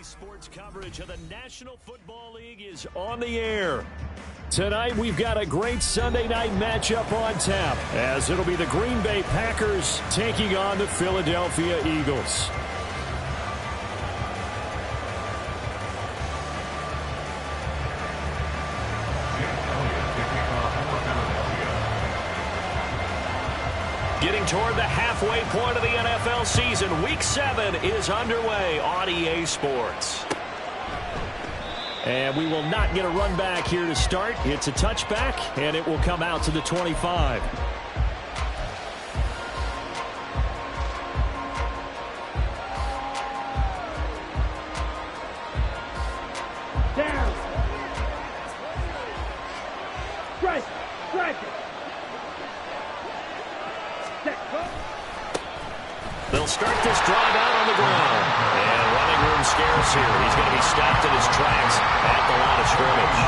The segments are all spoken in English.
Sports coverage of the National Football League is on the air. Tonight, we've got a great Sunday night matchup on tap, as it'll be the Green Bay Packers taking on the Philadelphia Eagles. Getting toward the halfway point of the NFL season, Week 7 is underway on EA Sports. And we will not get a run back here to start. It's a touchback, and it will come out to the 25. Down. Strike. Strike it. They'll start this drive out on the ground. And running room scarce here. He's going to be stopped in his tracks at the line of scrimmage.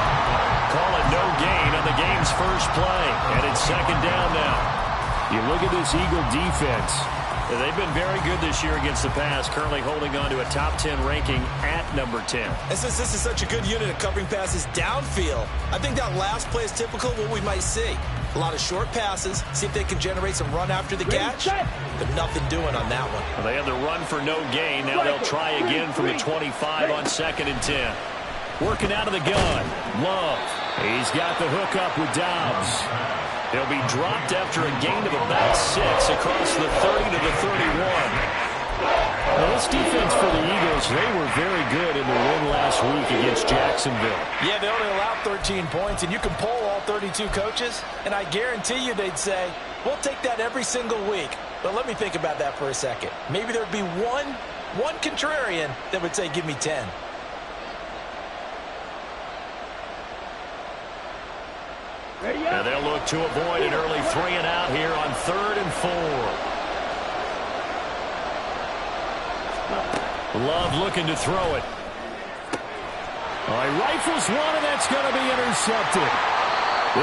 Call it no gain on the game's first play. And it's second down now. You look at this Eagle defense. They've been very good this year against the pass, currently holding on to a top 10 ranking at number 10. And since this is such a good unit of covering passes downfield, I think that last play is typical of what we might see. A lot of short passes, see if they can generate some run after the catch, but nothing doing on that one. Well, they had the run for no gain. Now they'll try again from the 25 on 2nd and 10. Working out of the gun. Love. He's got the hook up with Dobbs. He'll be dropped after a gain of about 6 across the 30 to the 31. Now, this defense for the Eagles, they were very good in the win last week against Jacksonville. Yeah, they only allowed 13 points, and you can poll all 32 coaches, and I guarantee you they'd say, we'll take that every single week. But let me think about that for a second. Maybe there'd be one contrarian that would say, give me 10. And they'll look to avoid an early 3 and out here on 3rd and 4. Love looking to throw it. All right, rifles one, and that's going to be intercepted.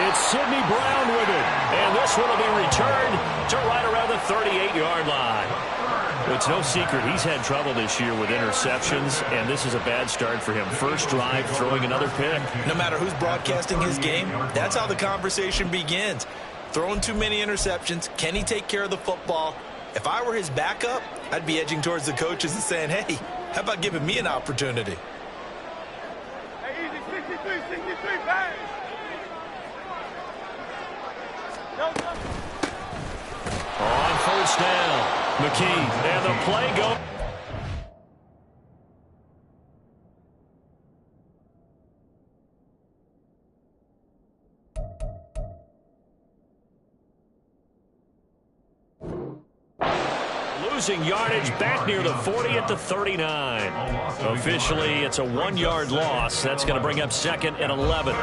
It's Sidney Brown with it. And this one will be returned to right around the 38-yard line. It's no secret he's had trouble this year with interceptions, and this is a bad start for him. First drive, throwing another pick. No matter who's broadcasting his game, that's how the conversation begins. Throwing too many interceptions, can he take care of the football? If I were his backup, I'd be edging towards the coaches and saying, hey, how about giving me an opportunity? Hey, easy, 63, bang! No. On first down, McKee, and the play go. Losing yardage back near the 40 at the 39. Officially, it's a 1-yard loss. That's going to bring up 2nd and 11.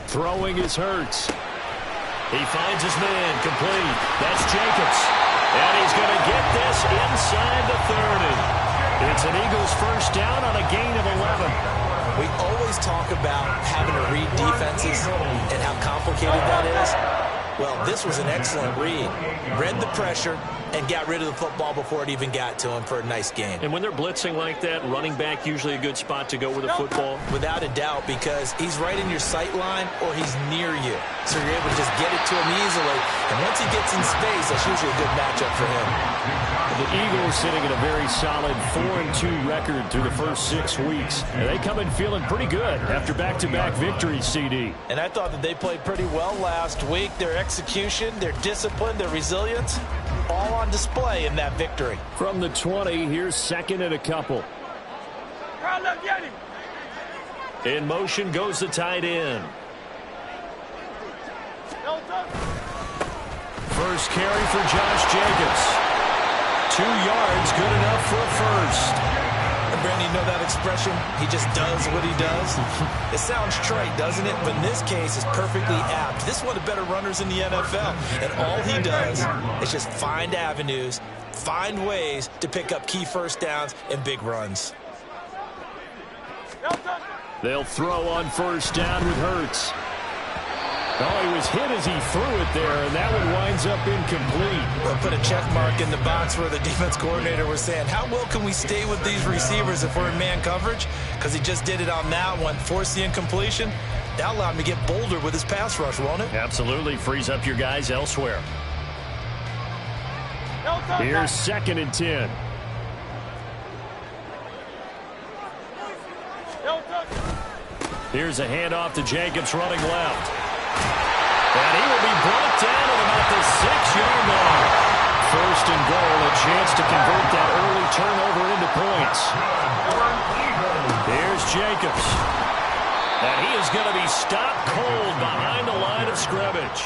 Throwing is Hurts. He finds his man complete. That's Jacobs. And he's going to get this inside the 30. It's an Eagles first down on a gain of 11. We always talk about having to read defenses and how complicated that is. Well, this was an excellent read. Read the pressure and got rid of the football before it even got to him for a nice gain. And when they're blitzing like that, running back usually a good spot to go with the football? Without a doubt, because he's right in your sight line or he's near you. So you're able to just get it to him easily. And once he gets in space, that's usually a good matchup for him. The Eagles sitting at a very solid 4-2 record through the first 6 weeks. And they come in feeling pretty good after back-to-back victories, CD. And I thought that they played pretty well last week. Their execution, their discipline, their resilience, all on display in that victory. From the 20, here's 2nd and a couple. In motion goes the tight end. First carry for Josh Jacobs. 2 yards, good enough for a first. And Brandon, you know that expression? He just does what he does. It sounds trite, doesn't it? But in this case, it's perfectly apt. This is one of the better runners in the NFL. And all he does is just find avenues, find ways to pick up key first downs and big runs. They'll throw on first down with Hurts. Oh, he was hit as he threw it there, and that one winds up incomplete. We'll put a check mark in the box where the defense coordinator was saying, how well can we stay with these receivers if we're in man coverage? Because he just did it on that one, forced the incompletion. That allowed him to get bolder with his pass rush, won't it? Absolutely. Frees up your guys elsewhere. Here's 2nd and 10. Here's a handoff to Jacobs running left. And he will be brought down at about the 6-yard line. 1st and goal, a chance to convert that early turnover into points. Here's Jacobs. And he is going to be stopped cold behind the line of scrimmage.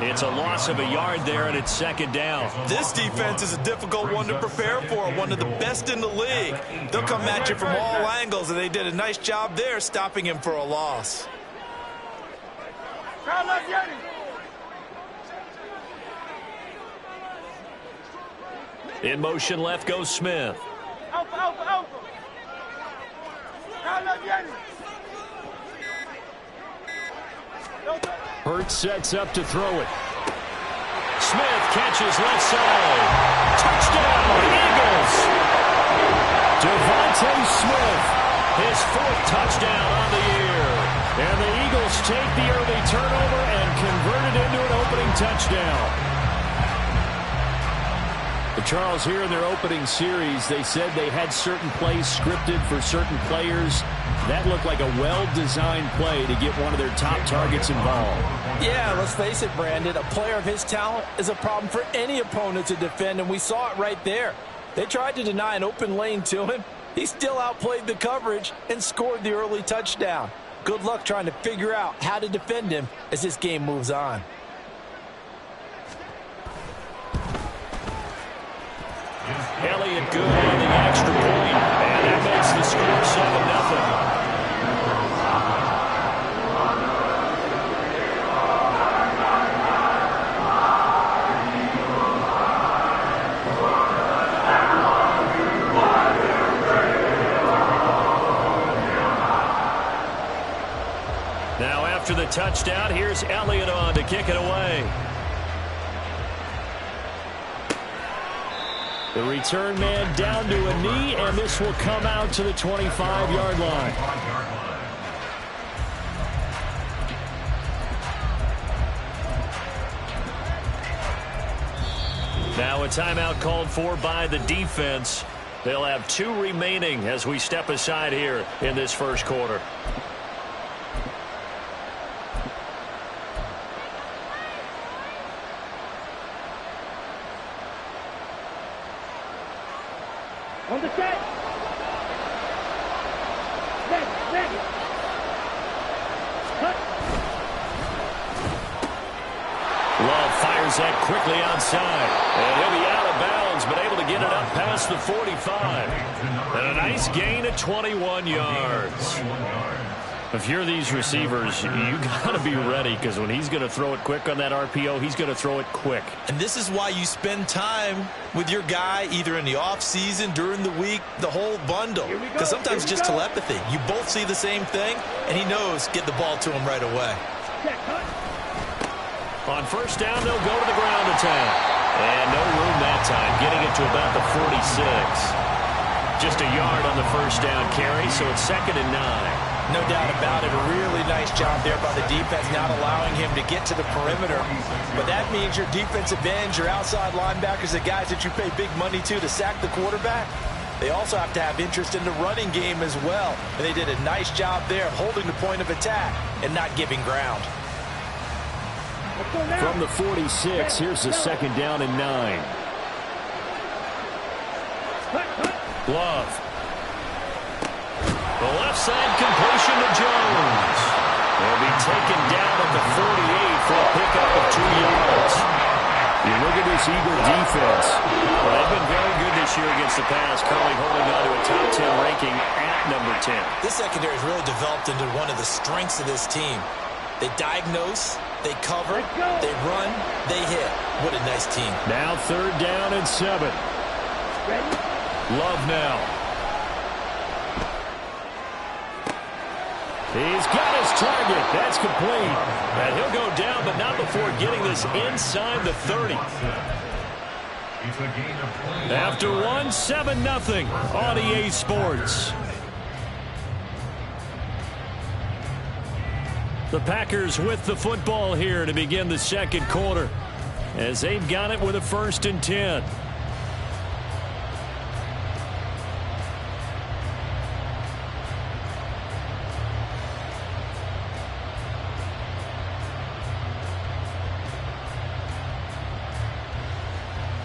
It's a loss of a yard there, and it's 2nd down. This defense is a difficult one to prepare for, one of the best in the league. They'll come at you from all angles, and they did a nice job there stopping him for a loss. In motion left goes Smith. Hurts sets up to throw it. Smith catches left side. Touchdown, Eagles! Devontae Smith, his 4th touchdown on the year. And the Eagles take the early turnover and convert it into an opening touchdown. But Charles, here in their opening series, they said they had certain plays scripted for certain players. That looked like a well-designed play to get one of their top targets involved. Yeah, let's face it, Brandon. A player of his talent is a problem for any opponent to defend, and we saw it right there. They tried to deny an open lane to him. He still outplayed the coverage and scored the early touchdown. Good luck trying to figure out how to defend him as this game moves on. Elliott good on the extra point, and that makes the score 7-0. Now after the touchdown, here's Elliott on to kick it away. The return man down to a knee, and this will come out to the 25-yard line. Now a timeout called for by the defense. They'll have 2 remaining as we step aside here in this first quarter. On the set. Next. Cut. Love fires that quickly outside. And he'll be out of bounds, but able to get it up past the 45. And a nice gain of 21 yards. If you're these receivers, you got to be ready, because when he's going to throw it quick on that RPO, he's going to throw it quick. And this is why you spend time with your guy either in the offseason, during the week, the whole bundle. Because sometimes it's just telepathy. You both see the same thing, and he knows get the ball to him right away. On first down, they'll go to the ground attack. And no room that time, getting it to about the 46. Just a yard on the first down carry, so it's 2nd and 9. No doubt about it. A really nice job there by the defense, not allowing him to get to the perimeter. But that means your defensive ends, your outside linebackers, the guys that you pay big money to sack the quarterback, they also have to have interest in the running game as well. And they did a nice job there holding the point of attack and not giving ground. From the 46, here's the 2nd down and 9. Love. The left side completion to Jones. They'll be taken down at the 48 for a pickup of 2 yards. You look at this Eagle defense. Well, they've been very good this year against the pass, currently holding on to a top 10 ranking at number 10. This secondary has really developed into one of the strengths of this team. They diagnose, they cover, they run, they hit. What a nice team. Now 3rd down and 7. Love now. He's got his target. That's complete. And he'll go down, but not before getting this inside the 30. After one, 7-0 on EA Sports. The Packers with the football here to begin the second quarter, as they've got it with a 1st and 10.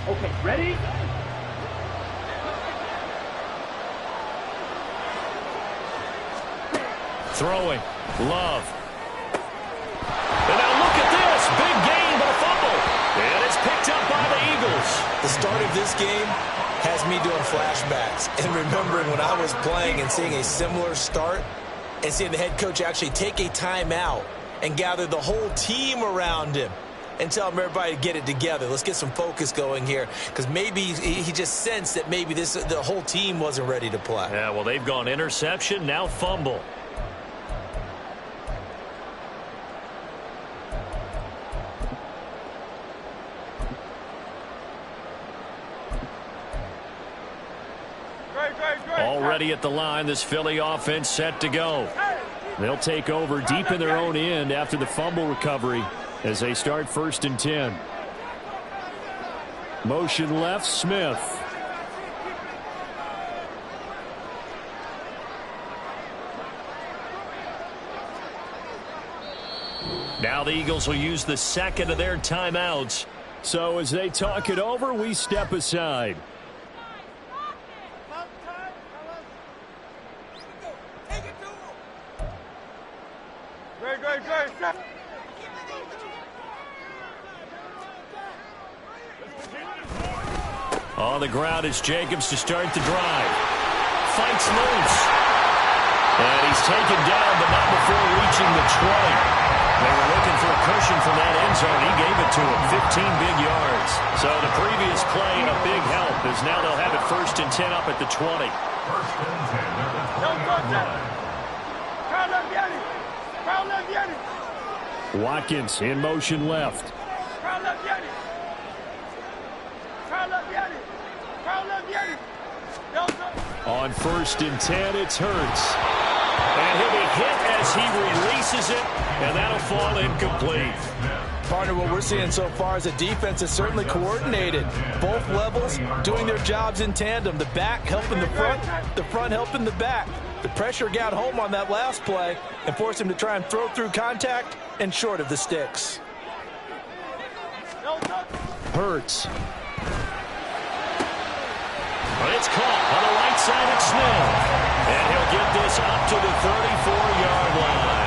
Okay, ready? Throwing. Love. And now look at this. Big gain, but a fumble. And it's picked up by the Eagles. The start of this game has me doing flashbacks and remembering when I was playing and seeing a similar start and seeing the head coach actually take a timeout and gather the whole team around him and tell him everybody to get it together. Let's get some focus going here, because maybe he just sensed that maybe the whole team wasn't ready to play. Yeah, well, they've gone interception, now fumble. Already at the line, this Philly offense set to go. They'll take over deep in their own end after the fumble recovery as they start 1st and 10. Motion left, Smith. Now the Eagles will use the second of their timeouts. So as they talk it over, we step aside. On the ground is Jacobs to start the drive. Fights loose. And he's taken down, but not before reaching the 20. They were looking for a cushion from that end zone. He gave it to him. 15 big yards. So the previous play, a big help, as now they'll have it 1st and 10 up at the 20. Watkins in motion left. On 1st and 10, it's Hurts. And he'll be hit as he releases it, and that'll fall incomplete. Partner, what we're seeing so far is the defense is certainly coordinated. Both levels doing their jobs in tandem. The back helping the front helping the back. The pressure got home on that last play and forced him to try and throw through contact and short of the sticks. Hurts. But it's caught on the right side of Smith. And he'll get this up to the 34-yard line.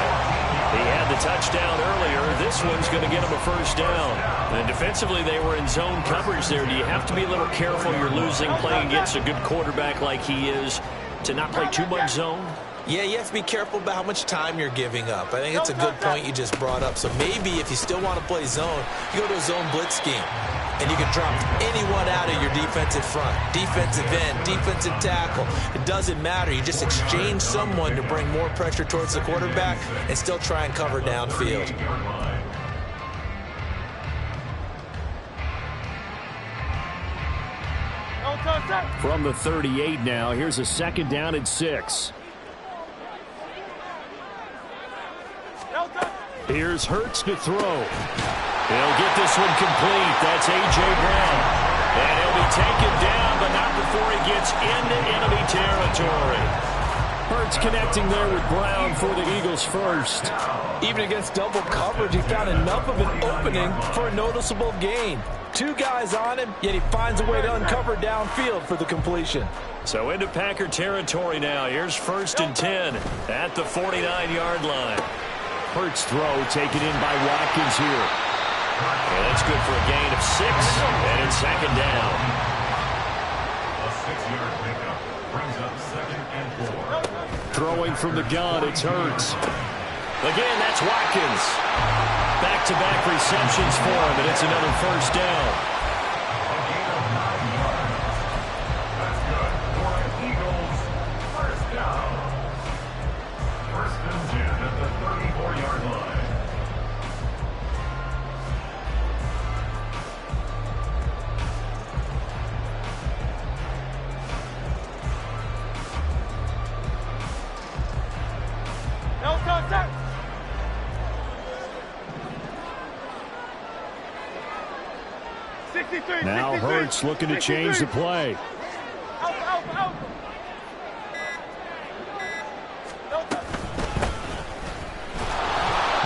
He had the touchdown earlier. This one's going to get him a 1st down. And defensively, they were in zone coverage there. Do you have to be a little careful you're losing playing against a good quarterback like he is to not play too much zone? Yeah, you have to be careful about how much time you're giving up. I think it's a good point you just brought up. So maybe if you still want to play zone, you go to a zone blitz scheme. And you can drop anyone out of your defensive front. Defensive end, defensive tackle. It doesn't matter. You just exchange someone to bring more pressure towards the quarterback and still try and cover downfield. From the 38 now, here's a 2nd down and 6. Here's Hurts to throw. He'll get this one complete. That's A.J. Brown. And he'll be taken down, but not before he gets into enemy territory. Hurts connecting there with Brown for the Eagles first. Even against double coverage, he found enough of an opening for a noticeable gain. 2 guys on him, yet he finds a way to uncover downfield for the completion. So into Packer territory now. Here's 1st and 10 at the 49-yard line. Hurts throw taken in by Watkins here. And that's good for a gain of 6, and it's 2nd down. A 6-yard pickup brings up 2nd and 4. Throwing from the gun, it's Hurts. Again, that's Watkins. Back-to-back receptions for him, and it's another 1st down. A gain of 9 yards. That's good for an Eagles 1st down. 1st and 10. Now Hurts looking to change the play.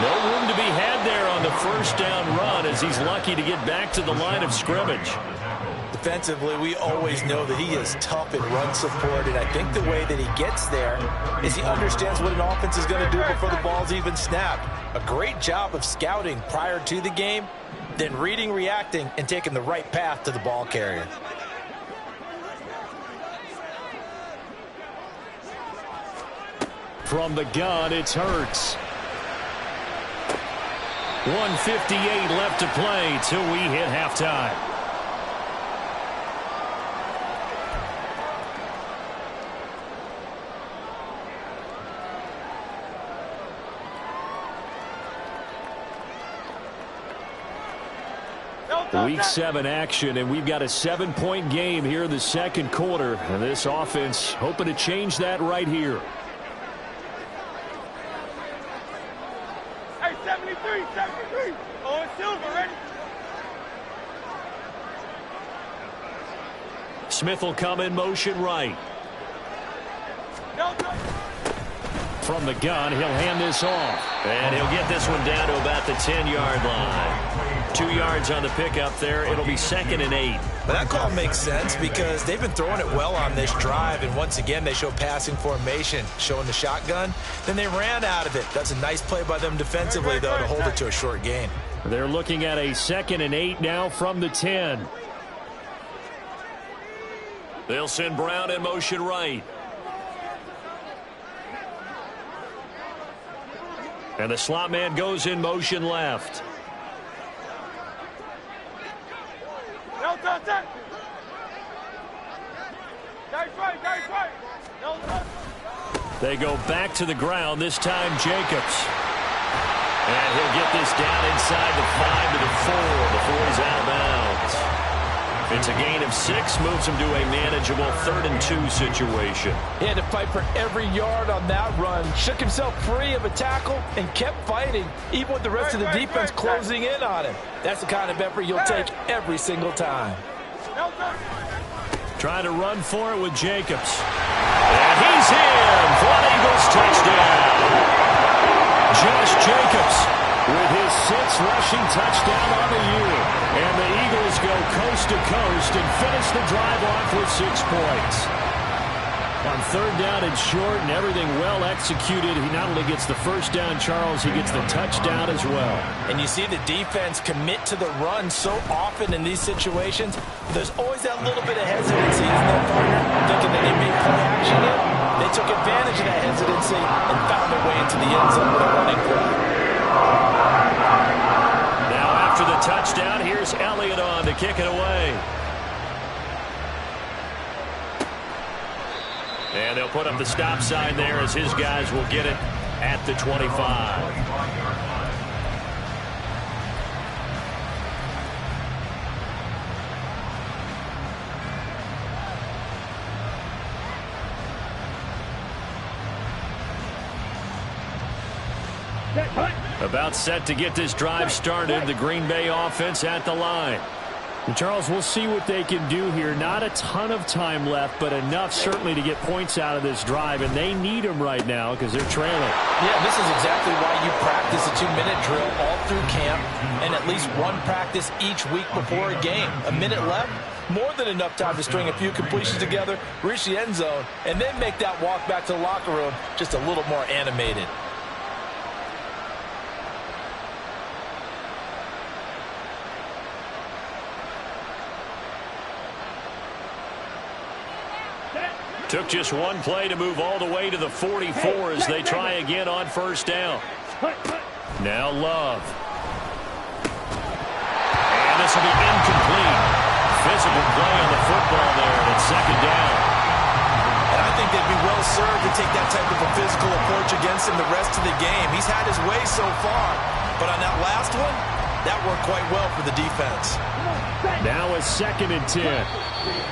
No room to be had there on the first down run as he's lucky to get back to the line of scrimmage. Defensively, we always know that he is tough in run support, and I think the way that he gets there is he understands what an offense is going to do before the ball's even snapped. A great job of scouting prior to the game, then reading, reacting, and taking the right path to the ball carrier. From the gun, it's Hurts. 1:58 left to play till we hit halftime. Week 7 action, and we've got a 7-point game here in the second quarter. And this offense hoping to change that right here. Hey, 73. Oh, it's Silver, ready? Smith will come in motion right. From the gun, he'll hand this off. And he'll get this one down to about the 10-yard line. 2 yards on the pickup there. It'll be 2nd and 8. But that call makes sense because they've been throwing it well on this drive, and once again they show passing formation, showing the shotgun. Then they ran out of it. That's a nice play by them defensively, though, to hold it to a short gain. They're looking at a 2nd and 8 now from the 10. They'll send Brown in motion right. And the slot man goes in motion left. They go back to the ground, this time Jacobs. And he'll get this down inside the 5 to the 4 before he's out of bounds. It's a gain of 6, moves him to a manageable 3rd and 2 situation. He had to fight for every yard on that run. Shook himself free of a tackle and kept fighting, even with the rest of the defense closing in on him. That's the kind of effort you'll take every single time. Trying to run for it with Jacobs. And he's in for an Eagles touchdown. Josh Jacobs with his 6th rushing touchdown on the year. And the Eagles go coast to coast and finish the drive off with 6 points. On 3rd down and short and everything well executed, he not only gets the first down, Charles, he gets the touchdown as well. And you see the defense commit to the run so often in these situations. There's always that little bit of hesitancy, isn't there, partner? Thinking that they may play action in. They took advantage of that hesitancy and found their way into the end zone with a running play. Now after the touchdown, here's Elliott on to kick it away. And they'll put up the stop sign there as his guys will get it at the 25. About set to get this drive started. The Green Bay offense at the line. And Charles, we'll see what they can do here. Not a ton of time left, but enough certainly to get points out of this drive. And they need them right now because they're trailing. Yeah, this is exactly why you practice a 2-minute drill all through camp and at least one practice each week before a game. A minute left, more than enough time to string a few completions together, reach the end zone, and then make that walk back to the locker room just a little more animated. Took just one play to move all the way to the 44 as they try again on 1st down. Now Love. And this will be incomplete. Physical play on the football there, and it's 2nd down. And I think they'd be well served to take that type of a physical approach against him the rest of the game. He's had his way so far, but on that last one, that worked quite well for the defense. Now it's 2nd and 10.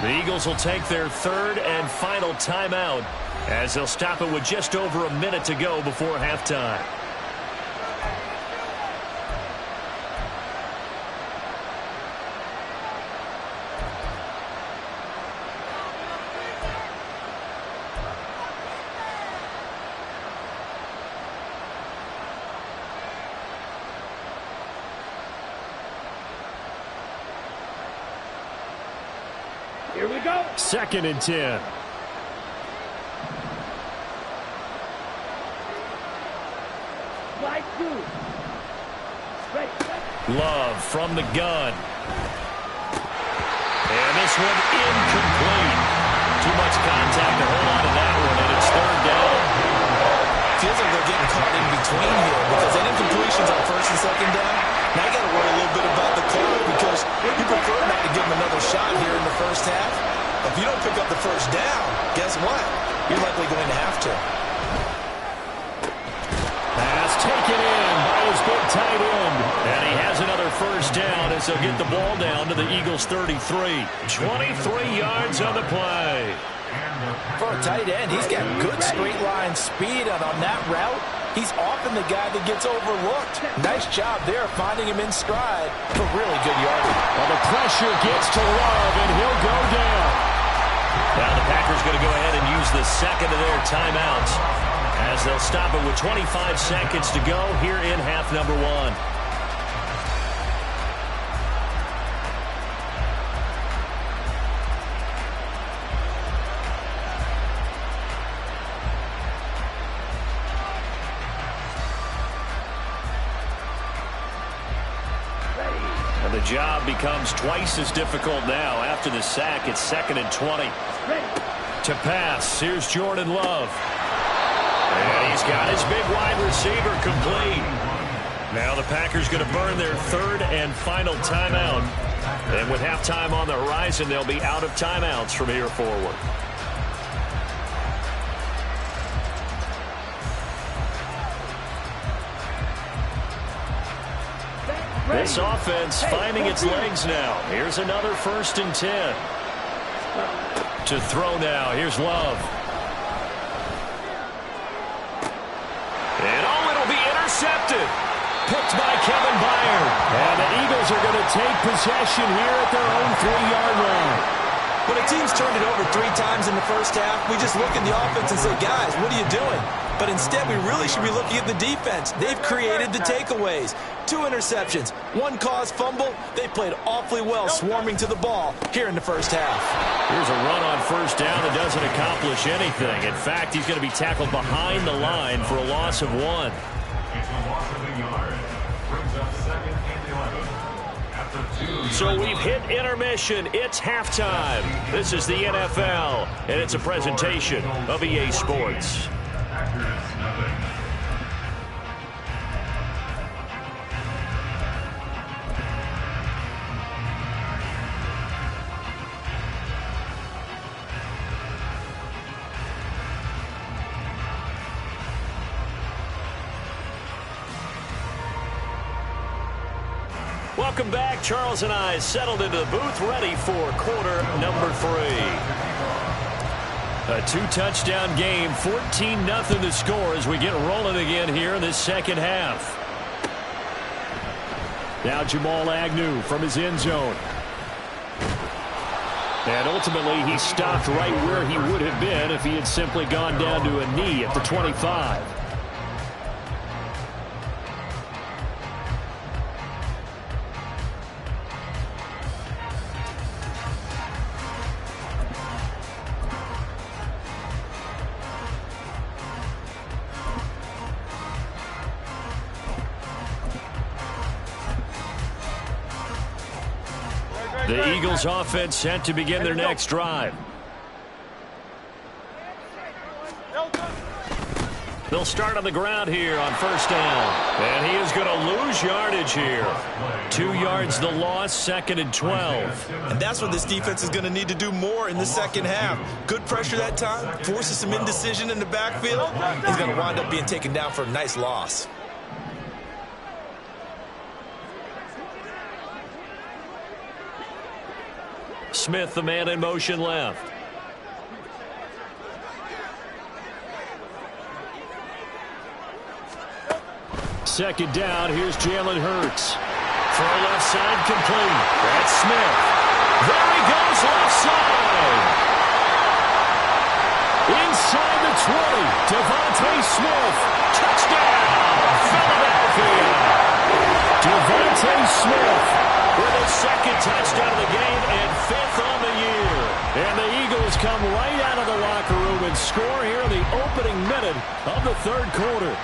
The Eagles will take their 3rd and final timeout as they'll stop it with just over a minute to go before halftime. Here we go. 2nd and 10. Slide 2. Ready. Love from the gun. And this one incomplete. Too much contact to hold on to that one, and it's 3rd down. Feels like they're getting caught in between here because that incompletion's on 1st and 2nd down. Now you got to worry a little bit about the clock because you prefer not to give them another shot here in the first half. If you don't pick up the 1st down, guess what? You're likely going to have to. Pass taken in by his big tight end. And he has another 1st down as they'll get the ball down to the Eagles' 33. 23 yards on the play. For a tight end, he's got good straight line speed, and on that route, he's often the guy that gets overlooked. Nice job there finding him in stride for really good yardage. Well, the pressure gets to Love, and he'll go down. Now the Packers going to go ahead and use the 2nd of their timeouts as they'll stop it with 25 seconds to go here in half number 1. And the job becomes twice as difficult now after the sack. It's 2nd and 20. To pass, here's Jordan Love. And he's got his big wide receiver complete. Now the Packers going to burn their 3rd and final timeout. And with halftime on the horizon, they'll be out of timeouts from here forward. This offense finding its legs now. Here's another 1st and 10. To throw now. Here's Love. And it'll be intercepted. Picked by Kevin Byard. And the Eagles are going to take possession here at their own 3-yard line. When a team's turned it over 3 times in the first half, we just look at the offense and say, guys, what are you doing? But instead, we really should be looking at the defense. They've created the takeaways. 2 interceptions, 1 caused fumble. They played awfully well swarming to the ball here in the first half. Here's a run on 1st down that doesn't accomplish anything. In fact, he's going to be tackled behind the line for a loss of 1. It's a loss of a yard. Brings up 2nd and 11. After 2 So we've hit intermission. It's halftime. This is the NFL, and it's a presentation of EA Sports. Packers nothing. Welcome back. Charles and I settled into the booth, ready for quarter number 3. A 2-touchdown game, 14-0 the score as we get rolling again here in this 2nd half. Now Jamal Agnew from his end zone. And ultimately he stopped right where he would have been if he had simply gone down to a knee at the 25. The Eagles offense set to begin their next drive. They'll start on the ground here on 1st down. And he is going to lose yardage here. 2 yards the loss, 2nd and 12. And that's what this defense is going to need to do more in the 2nd half. Good pressure that time, forces some indecision in the backfield. He's going to wind up being taken down for a nice loss. Smith, the man in motion left. Second down, here's Jalen Hurts. Throw left side complete. That's Smith. There he goes left side. Inside the 20, Devontae Smith. Touchdown, Philadelphia. Devontae Smith with his 2nd touchdown of the game and 5th on the year. score here in the opening minute of the third quarter.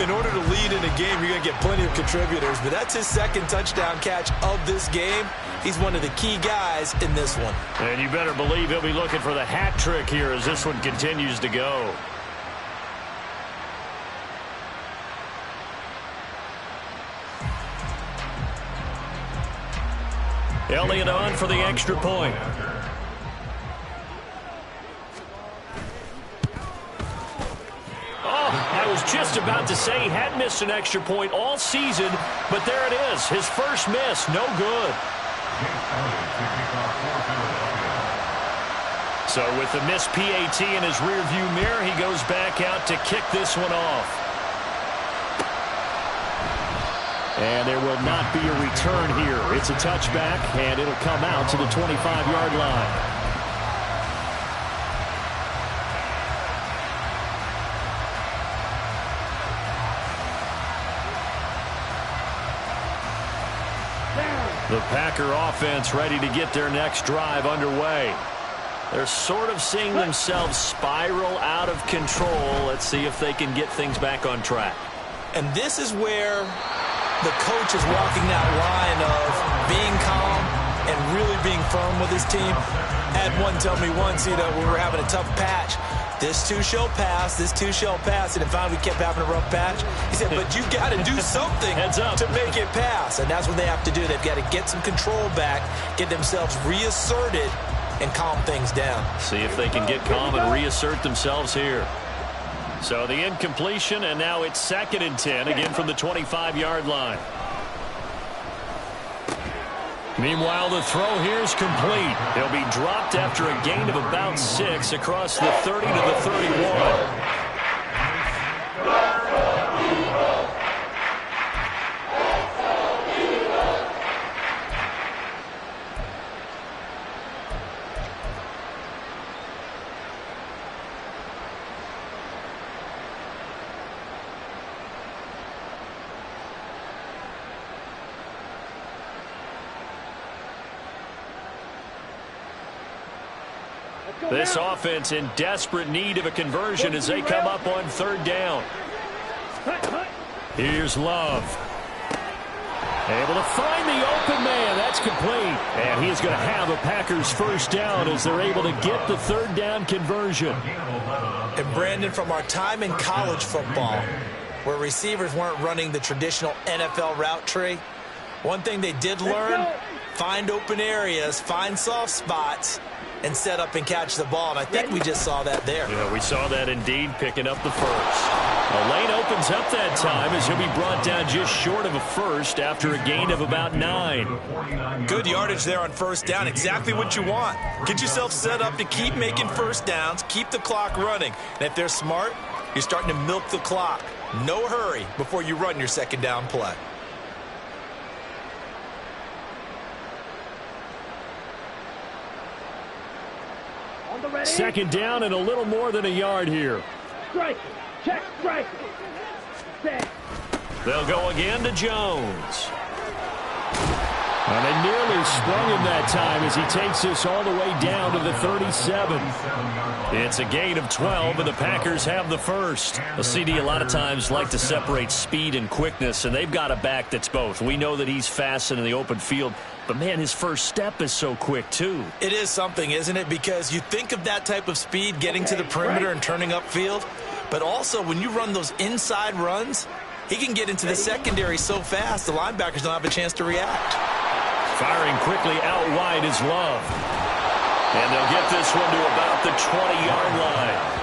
In order to lead in a game, you're going to get plenty of contributors, but that's his second touchdown catch of this game. He's one of the key guys in this one. And you better believe he'll be looking for the hat trick here as this one continues to go. Elliott on for the extra point. I was just about to say he had missed an extra point all season, but there it is. His first miss, no good. So with the missed PAT in his rearview mirror, he goes back out to kick this one off. And there will not be a return here. It's a touchback, and it'll come out to the 25-yard line. The Packer offense ready to get their next drive underway. They're sort of seeing themselves spiral out of control. Let's see if they can get things back on track. And this is where the coach is walking that line of being calm and really being firm with his team. I had one tell me once, when we were having a tough patch, this too shall pass, this too shall pass. And finally we kept having a rough patch. He said, but you've got to do something to make it pass. And that's what they have to do. They've got to get some control back, get themselves reasserted, and calm things down. See if they can get calm and reassert themselves here. So the incompletion, and now it's 2nd and 10, again from the 25-yard line. Meanwhile, the throw here is complete. He'll be dropped after a gain of about 6 across the 30 to the 31. This offense in desperate need of a conversion as they come up on 3rd down. Here's Love. Able to find the open man. That's complete. And he's going to have a Packers first down as they're able to get the 3rd down conversion. And Brandon, from our time in college football, where receivers weren't running the traditional NFL route tree, one thing they did learn, find open areas, find soft spots, and set up and catch the ball. And I think we just saw that there. Yeah, we saw that indeed, picking up the first. The lane opens up that time as he'll be brought down just short of a first after a gain of about 9. Good yardage there on 1st down. Exactly what you want. Get yourself set up to keep making first downs, keep the clock running. And if they're smart, you're starting to milk the clock. No hurry before you run your 2nd down play. Second down and a little more than a yard here. Strike. Check strike. Set. They'll go again to Jones. And they nearly sprung him that time as he takes this all the way down to the 37. It's a gain of 12, and the Packers have the first. A CD a lot of times like to separate speed and quickness, and they've got a back that's both. We know that he's fast in the open field, but, man, his first step is so quick, too. It is something, isn't it? Because you think of that type of speed getting to the perimeter and turning upfield, but also when you run those inside runs, he can get into the secondary so fast the linebackers don't have a chance to react. Firing quickly out wide is Love. And they'll get this one to about the 20-yard line.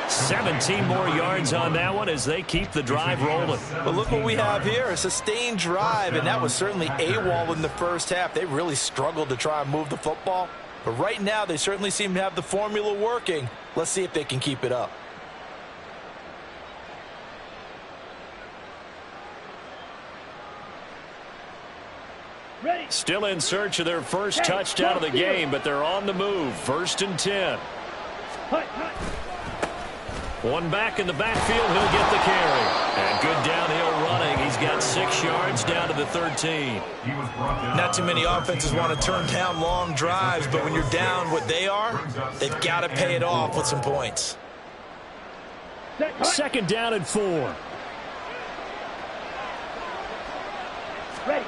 17 more yards on that one as they keep the drive rolling. But look what we have here, a sustained drive, and that was certainly AWOL in the first half. They really struggled to try and move the football. But right now, they certainly seem to have the formula working. Let's see if they can keep it up. Still in search of their first touchdown of the game, but they're on the move. 1st and 10. One back in the backfield, he'll get the carry. And good downhill running. He's got 6 yards down to the 13. Not too many offenses want to turn down long drives, but when you're down what they are, they've got to pay it off with some points. 2nd down and 4. Ready.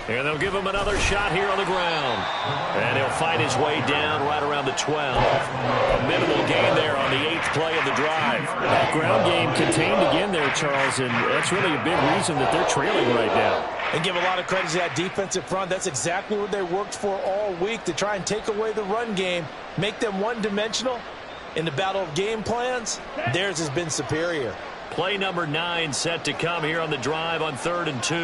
And they'll give him another shot here on the ground. And he'll fight his way down right around the 12. A minimal gain there on the 8th play of the drive. That ground game contained again there, Charles, and that's really a big reason that they're trailing right now. And give a lot of credit to that defensive front. That's exactly what they worked for all week, to try and take away the run game, make them one-dimensional. In the battle of game plans, theirs has been superior. Play number 9 set to come here on the drive on 3rd and 2.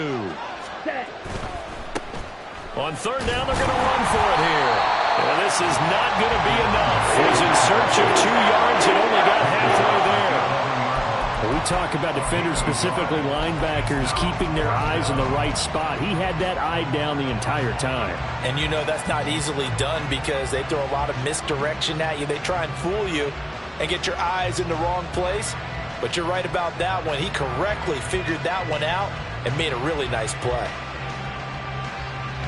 On 3rd down, they're going to run for it here. And this is not going to be enough. He's in search of 2 yards and only got halfway there. We talk about defenders, specifically linebackers, keeping their eyes in the right spot. He had that eye down the entire time. And you know that's not easily done because they throw a lot of misdirection at you. They try and fool you and get your eyes in the wrong place. But you're right about that one. He correctly figured that one out and made a really nice play.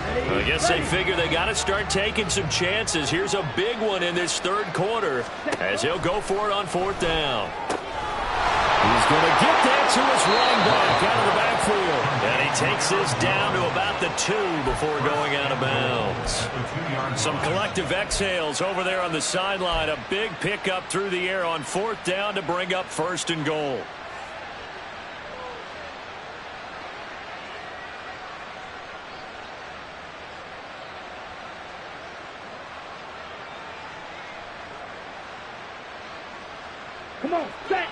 I guess they figure they got to start taking some chances. Here's a big one in this 3rd quarter as he'll go for it on 4th down. He's going to get that to his running back out of the backfield. And he takes this down to about the 2 before going out of bounds. Some collective exhales over there on the sideline. A big pickup through the air on 4th down to bring up 1st and goal. Come on, set.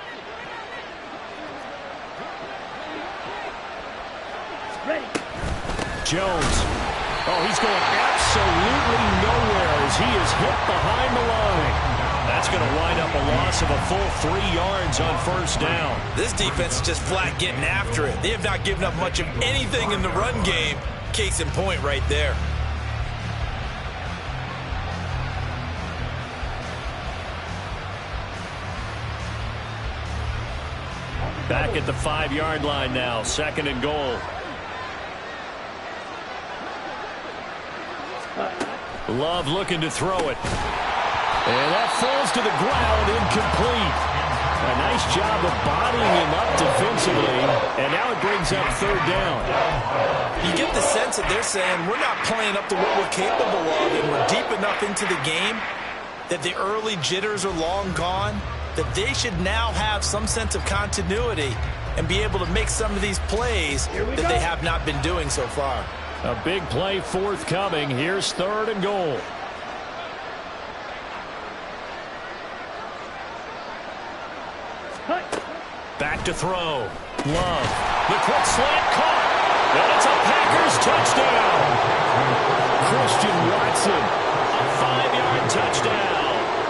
Ready. Jones. Oh, he's going absolutely nowhere as he is hit behind the line. That's going to wind up a loss of a full 3 yards on 1st down. This defense is just flat getting after it. They have not given up much of anything in the run game. Case in point right there. Back at the 5-yard line now, 2nd and goal. Love looking to throw it. And that falls to the ground, incomplete. A nice job of bodying him up defensively, and now it brings up 3rd down. You get the sense that they're saying we're not playing up to what we're capable of, and we're deep enough into the game that the early jitters are long gone, that they should now have some sense of continuity and be able to make some of these plays that they have not been doing so far. A big play forthcoming. Here's 3rd and goal. Back to throw. Love. The quick slant caught. And it's a Packers touchdown. Christian Watson. A 5-yard touchdown.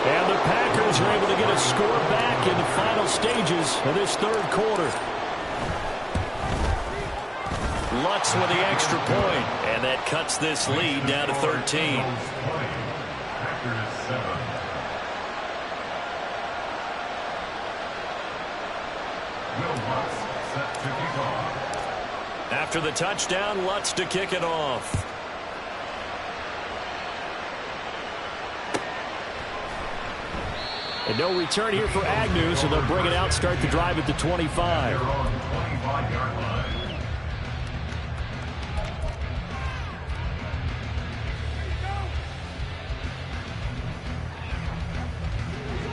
And the Packers are able to get a score back in the final stages of this 3rd quarter. Lutz with the extra point, and that cuts this lead down to 13. After the touchdown, Lutz to kick it off. And no return here for Agnew, so they'll bring it out, start the drive at the 25.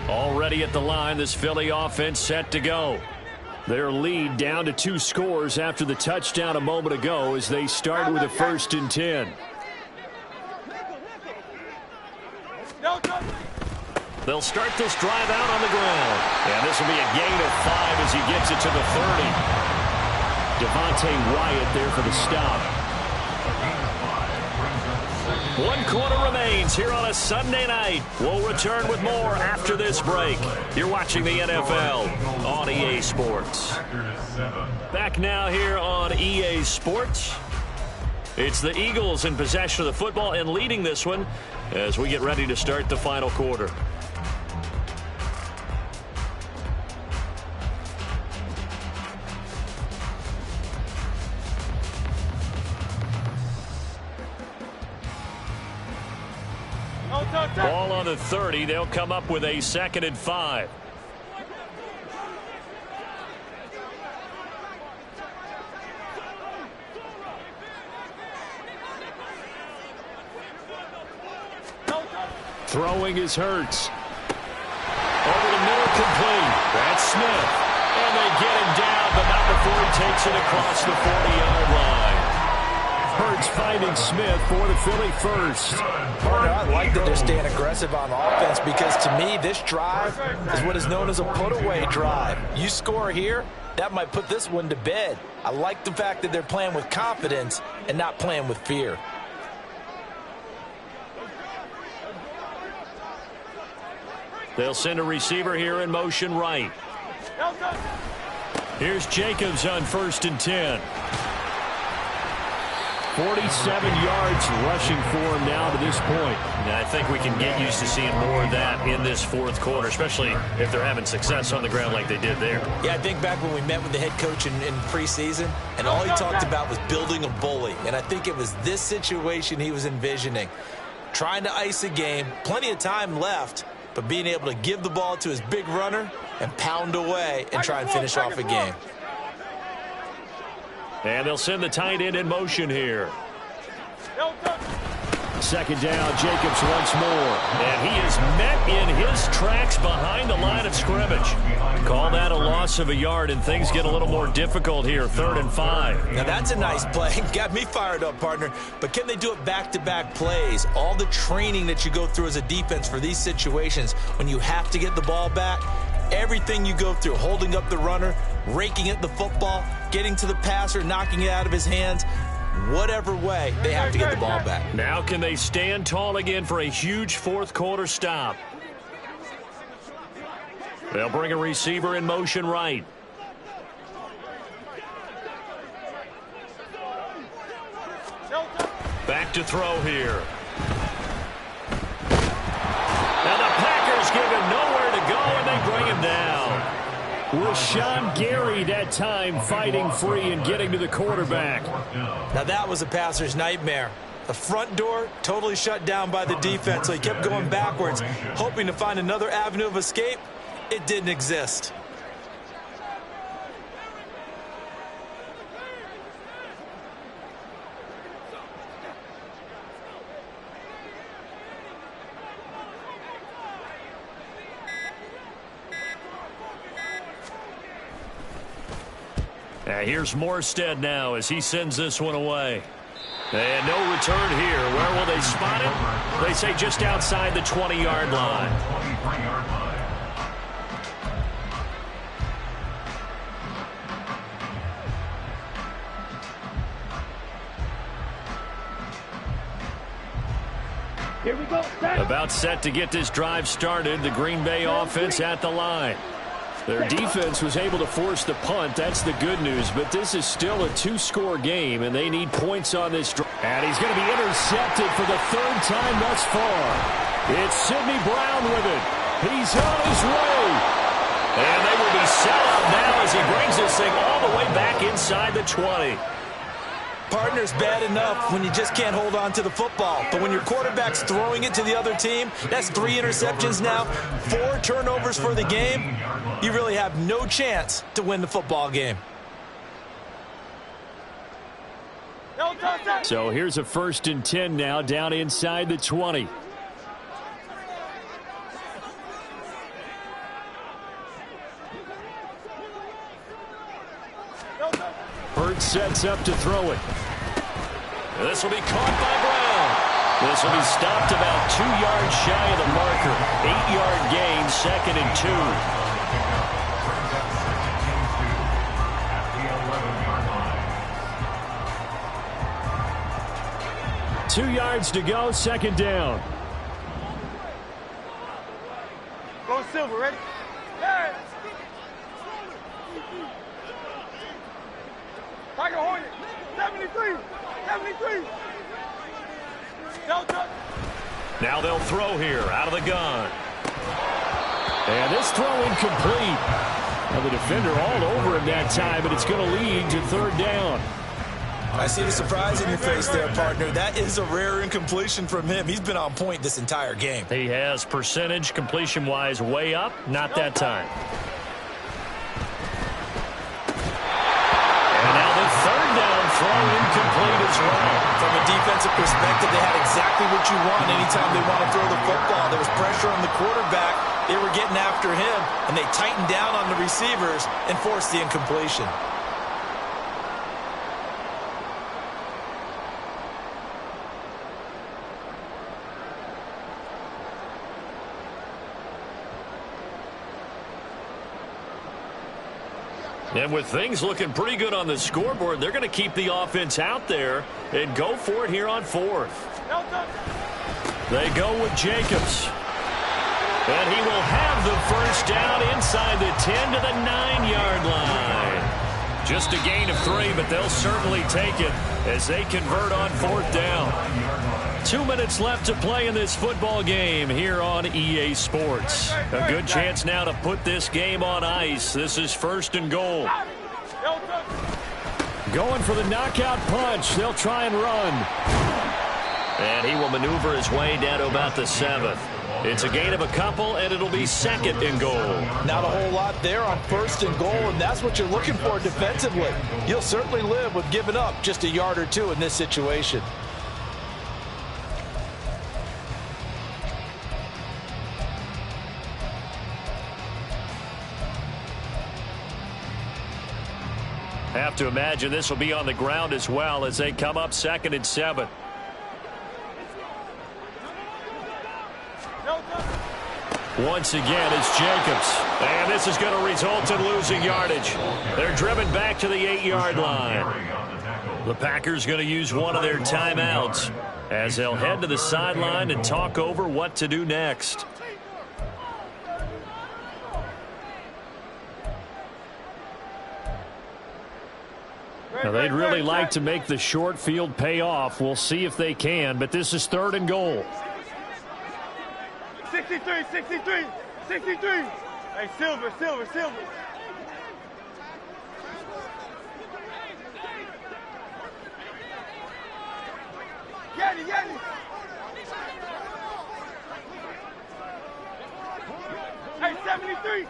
Already at the line, this Philly offense set to go. Their lead down to 2 scores after the touchdown a moment ago as they start with a 1st and 10. They'll start this drive out on the ground. And this will be a gain of 5 as he gets it to the 30. Devontae Wyatt there for the stop. 1 quarter remains here on a Sunday night. We'll return with more after this break. You're watching the NFL on EA Sports. Back now here on EA Sports. It's the Eagles in possession of the football and leading this one as we get ready to start the final quarter. Ball on the 30. They'll come up with a 2nd and 5. Throwing is Hurts. Over the middle, complete. That's Smith. And they get him down, but not before he takes it across the 40-yard line. Hurts finding Smith for the Philly first. Partner, I like that they're staying aggressive on offense because to me, this drive is what is known as a put-away drive. You score here, that might put this one to bed. I like the fact that they're playing with confidence and not playing with fear. They'll send a receiver here in motion right. Here's Jacobs on 1st and 10. 47 yards rushing for him now to this point. And I think we can get used to seeing more of that in this 4th quarter, especially if they're having success on the ground like they did there. Yeah, I think back when we met with the head coach in preseason, and all he talked about was building a bully. And I think it was this situation he was envisioning. Trying to ice a game, plenty of time left, but being able to give the ball to his big runner and pound away and try and finish off a game. And they'll send the tight end in motion here. 2nd down, Jacobs once more. And he is met in his tracks behind the line of scrimmage. Call that a loss of a yard, and things get a little more difficult here. 3rd and 5. Now that's a nice play. Got me fired up, partner. But can they do it back-to-back plays? All the training that you go through as a defense for these situations, when you have to get the ball back, everything you go through, holding up the runner, raking at the football, getting to the passer, knocking it out of his hands, whatever way, they have to get the ball back. Now can they stand tall again for a huge 4th quarter stop? They'll bring a receiver in motion right. Back to throw here. And the Packers give him nowhere to go, and they bring him down. Rashawn Gary that time fighting free and getting to the quarterback. Now that was a passer's nightmare. The front door totally shut down by the defense, so he kept going backwards, hoping to find another avenue of escape. It didn't exist. Here's Morstead now as he sends this one away. And no return here. Where will they spot it? They say just outside the 20-yard line. 23-yard line. Here we go. Set. About set to get this drive started. The Green Bay offense at the line. Their defense was able to force the punt. That's the good news. But this is still a 2-score game, and they need points on this drive. And he's going to be intercepted for the 3rd time thus far. It's Sidney Brown with it. He's on his way. And they will be set up now as he brings this thing all the way back inside the 20. Partner's bad enough when you just can't hold on to the football. But when your quarterback's throwing it to the other team, that's 3 interceptions now, 4 turnovers for the game. You really have no chance to win the football game. So here's a 1st and 10 now down inside the 20. Hurts sets up to throw it. This will be caught by Brown. This will be stopped about 2 yards shy of the marker. 8-yard gain, 2nd and 2. 2 yards to go, 2nd down. Go Silver, ready? Yeah. Tiger Hornet, 73, 73. Delta. Now they'll throw here out of the gun. And this throw incomplete. Now the defender all over him that time, but it's going to lead to 3rd down. I see the surprise in your face there, partner. That is a rare incompletion from him. He's been on point this entire game. He has percentage completion-wise way up. Not that time. And now the third down throw incomplete as well. From a defensive perspective, they had exactly what you want anytime they want to throw the football. There was pressure on the quarterback. They were getting after him, and they tightened down on the receivers and forced the incompletion. And with things looking pretty good on the scoreboard, they're going to keep the offense out there and go for it here on fourth. They go with Jacobs. And he will have the first down inside the 10 to the 9-yard line. Just a gain of 3, but they'll certainly take it as they convert on fourth down. 2 minutes left to play in this football game here on EA Sports. A good chance now to put this game on ice. This is first and goal. Going for the knockout punch. They'll try and run. And he will maneuver his way down to about the 7th. It's a gain of a couple, and it'll be second and goal. Not a whole lot there on first and goal, and that's what you're looking for defensively. You'll certainly live with giving up just a yard or two in this situation. Have to imagine this will be on the ground as well as they come up second and 7. Once again, it's Jacobs. And this is going to result in losing yardage. They're driven back to the 8-yard line. The Packers going to use one of their timeouts as they'll head to the sideline and talk over what to do next. Now, they'd really like to make the short field pay off. We'll see if they can, but this is third and goal. 63, 63, 63. Hey, Silver. Get it. Hey, 73.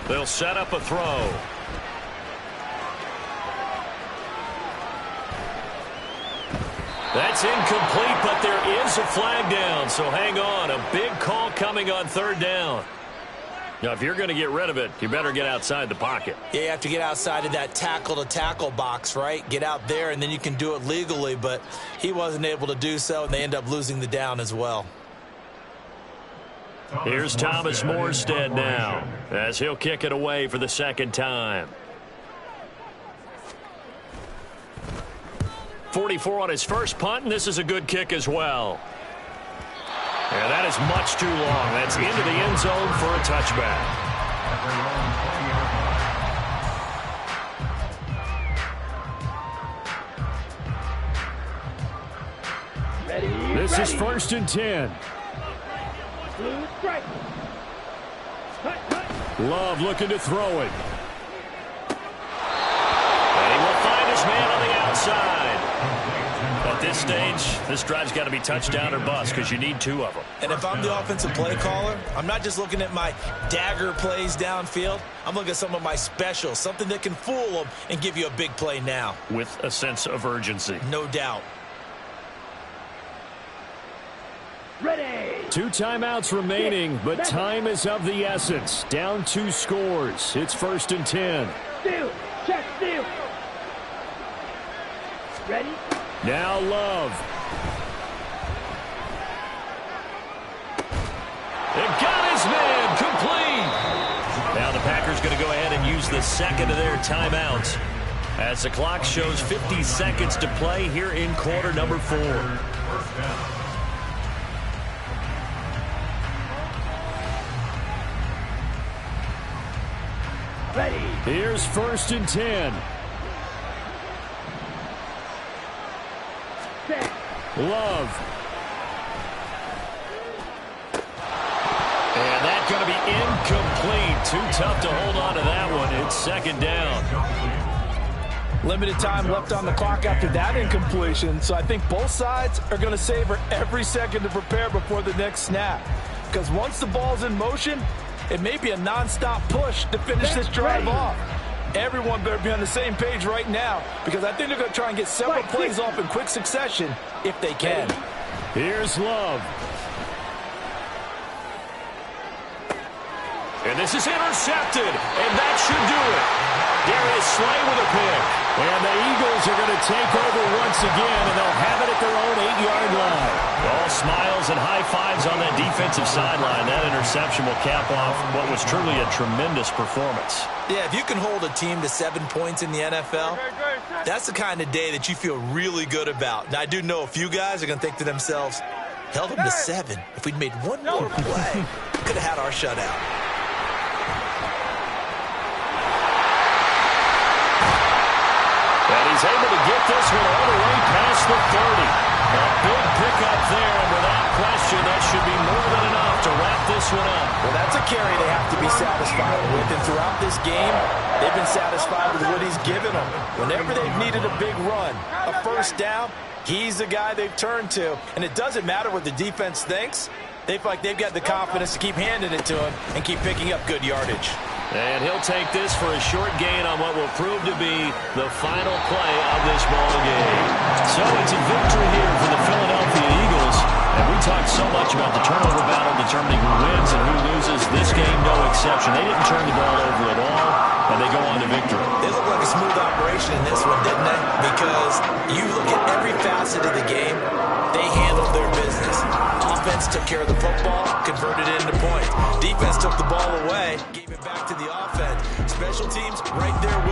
They'll set up a throw. That's incomplete, but there is a flag down, so hang on. A big call coming on third down. Now, if you're going to get rid of it, you better get outside the pocket. Yeah, you have to get outside of that tackle-to-tackle box, right? Get out there, and then you can do it legally, but he wasn't able to do so, and they end up losing the down as well. Here's Thomas Morstead now as he'll kick it away for the second time. 44 on his first punt, and this is a good kick as well. And that is much too long. That's into the end zone for a touchback. This is first and 10. Love looking to throw it. And he will find his man on the outside. At this stage, this drive's got to be touchdown or bust because you need 2 of them. And if I'm the offensive play caller, I'm not just looking at my dagger plays downfield. I'm looking at some of my specials, something that can fool them and give you a big play now. With a sense of urgency. No doubt. Ready. 2 timeouts remaining, but time is of the essence. Down 2 scores. It's first and 10. Steal. Check steal. Ready. Now Love. They got his man complete. Now the Packers going to go ahead and use the second of their timeouts as the clock shows 50 seconds to play here in quarter number 4. Ready. Here's first and 10. Set. Love. And that going to be incomplete. Too tough to hold on to that one. It's second down. Limited time left on the clock after that incompletion, so I think both sides are going to savor every second to prepare before the next snap. Because once the ball's in motion, it may be a non-stop push to finish this drive off. Everyone better be on the same page right now, because I think they're going to try and get several plays off in quick succession if they can. Here's Love. And this is intercepted, and that should do it. Darius Slay with a pick. And the Eagles are going to take over once again, and they'll have it at their own 8-yard line. All smiles and high fives on that defensive sideline. That interception will cap off what was truly a tremendous performance. Yeah, if you can hold a team to 7 points in the NFL, that's the kind of day that you feel really good about. Now, I do know a few guys are going to think to themselves, held them to 7. If we'd made one more play, could have had our shutout. And he's able to get this one all the way past the 30. A big pickup there, and without question, that should be more than enough to wrap this one up. Well, that's a carry they have to be satisfied with, and throughout this game, they've been satisfied with what he's given them. Whenever they've needed a big run, a first down, he's the guy they've turned to. And it doesn't matter what the defense thinks. They feel like they've got the confidence to keep handing it to him and keep picking up good yardage. And he'll take this for a short gain on what will prove to be the final play of this ball game. So it's a victory here for the Philadelphia Eagles. And we talked so much about the turnover battle determining who wins and who loses. This game, no exception. They didn't turn the ball over at all, and they go on to victory. They look like a smooth operation in this one, didn't they? Because you look at every facet of the game, they handled their business. Offense took care of the football, converted it into points. Defense took the ball away, gave it back to the offense. Special teams right there with